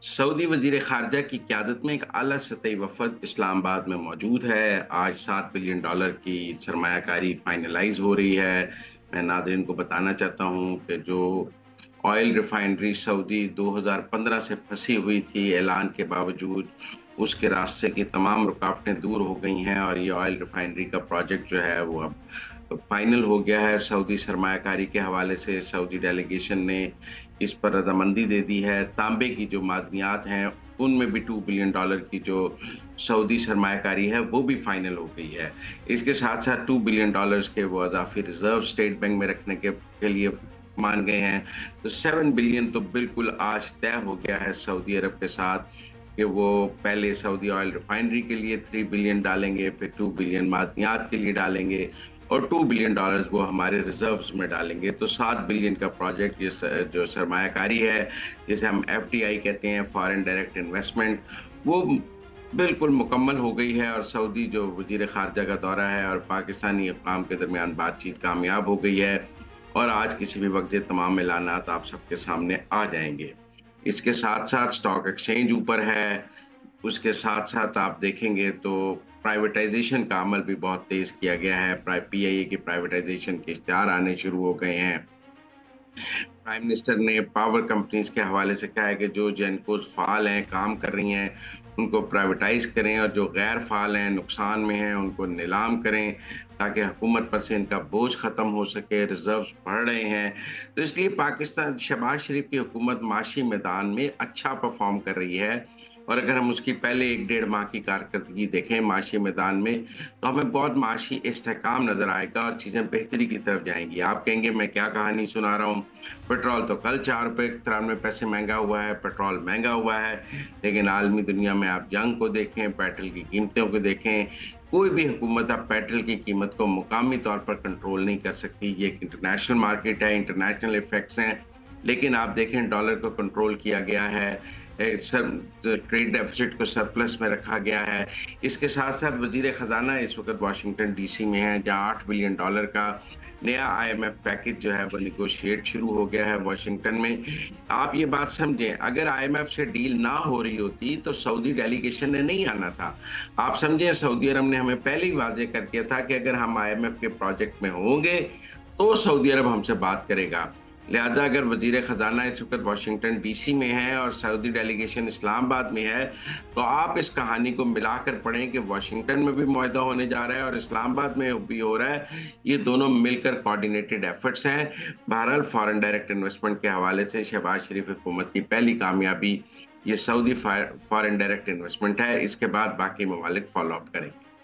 Saudi वज़ीर ख़ारजा की क़यादत में एक आला सतही वफ़द इस्लामाबाद में मौजूद है। आज $7 बिलियन की सरमायाकारी फ़ाइनलाइज़ हो रही है। मैं नाज़रीन को बताना चाहता हूँ कि जो ऑयल रिफ़ाइनरी सऊदी 2015 से फँसी हुई थी, ऐलान के बावजूद उसके रास्ते की तमाम रुकावटें दूर हो गई हैं और ये ऑयल रिफ़ाइनरी का प्रोजेक्ट जो है वो अब फाइनल हो गया है। सऊदी सरमायाकारी के हवाले से सऊदी डेलीगेशन ने इस पर रज़ामंदी दे दी है। तांबे की जो मादनियात हैं, उनमें भी $2 बिलियन की जो सऊदी सरमायाकारी है, वो भी फाइनल हो गई है। इसके साथ-साथ $2 बिलियन के वो अज़ाफ़ी रिज़र्व स्टेट बैंक में रखने के लिए मान गए हैं। तो 7 बिलियन तो बिल्कुल आज तय हो गया है सऊदी अरब के साथ कि वो पहले सऊदी ऑयल रिफाइनरी के लिए 3 बिलियन डालेंगे, फिर 2 बिलियन मादनियात के लिए डालेंगे और $2 बिलियन वो हमारे रिजर्व्स में डालेंगे। तो 7 बिलियन का प्रोजेक्ट जो सरमायाकारी है, जिसे हम एफडीआई कहते हैं, फॉरेन डायरेक्ट इन्वेस्टमेंट, वो बिल्कुल मुकम्मल हो गई है और सऊदी जो वज़ीर ख़ारजा का दौरा है और पाकिस्तानी अक़वाम के दरमियान बातचीत कामयाब हो गई है और आज किसी भी वक़्त ये तमाम ऐलानात आप सबके सामने आ जाएँगे। इसके साथ-साथ स्टॉक एक्सचेंज ऊपर है, उसके साथ-साथ आप देखेंगे तो प्राइवेटाइज़ेशन का अमल भी बहुत तेज़ किया गया है। पीआईए की प्राइवेटाइज़ेशन के इश्तिहार आने शुरू हो गए हैं। प्राइम मिनिस्टर ने पावर कंपनीज के हवाले से कहा है कि जो जेनकोस फ़ाल हैं, काम कर रही हैं, उनको प्राइवेटाइज़ करें और जो गैर फ़ाल हैं, नुकसान में हैं, उनको नीलाम करें, ताकि हुकूमत पर से इनका बोझ ख़त्म हो सके। रिज़र्व्स बढ़ रहे हैं, तो इसलिए पाकिस्तान शहबाज शरीफ की हुकूमत माशी मैदान में अच्छा परफ़ॉर्म कर रही है और अगर हम उसकी पहले 1 डेढ़ माह की कारकर्दगी देखें माशी मैदान में, तो हमें बहुत माशी इस्तेहकाम नज़र आएगा और चीज़ें बेहतरी की तरफ जाएँगी। आप कहेंगे मैं क्या कहानी सुना रहा हूँ, पेट्रोल तो कल ₹4.93 महँगा हुआ है, पेट्रोल महँगा हुआ है, लेकिन आलमी दुनिया में आप जंग को देखें, पेट्रोल की कीमतों को देखें, कोई भी हुकूमत अब पेट्रोल की कीमत को मुकामी तौर पर कंट्रोल नहीं कर सकती। ये एक इंटरनेशनल मार्केट है, इंटरनेशनल इफ़ेक्ट्स हैं, लेकिन आप देखें डॉलर को कंट्रोल किया गया है, ट्रेड डेफ़िसिट को सरप्लस में रखा गया है। इसके साथ-साथ वज़ीर ख़ज़ाना इस वक़्त वाशिंगटन डीसी में हैं, जहाँ $8 बिलियन का नया आईएमएफ पैकेज जो है वो नेगोशिएट शुरू हो गया है वाशिंगटन में। आप ये बात समझें, अगर आईएमएफ से डील ना हो रही होती तो सऊदी डेलीगेशन ने नहीं आना था। आप समझें सऊदी अरब ने हमें पहले ही वाज़ेह कर दिया था कि अगर हम आईएमएफ के प्रोजेक्ट में होंगे, तो सऊदी अरब हमसे बात करेगा। लिहाज़ा अगर वज़ीर ख़ज़ाना इस वक़्त वाशिंगटन डीसी में है और सऊदी डेलीगेशन इस्लामाबाद में है, तो आप इस कहानी को मिलाकर पढ़ें कि वाशिंगटन में भी मुआहदा होने जा रहा है और इस्लामाबाद में भी हो रहा है। ये दोनों मिलकर कोऑर्डिनेटेड एफर्ट्स हैं। बहरहाल फॉरेन डायरेक्ट इन्वेस्टमेंट के हवाले से शहबाज शरीफ हुकूमत की पहली कामयाबी ये सऊदी फॉरेन डायरेक्ट इन्वेस्टमेंट है। इसके बाद बाकी ममालिक फ़ॉलो अप करेंगे।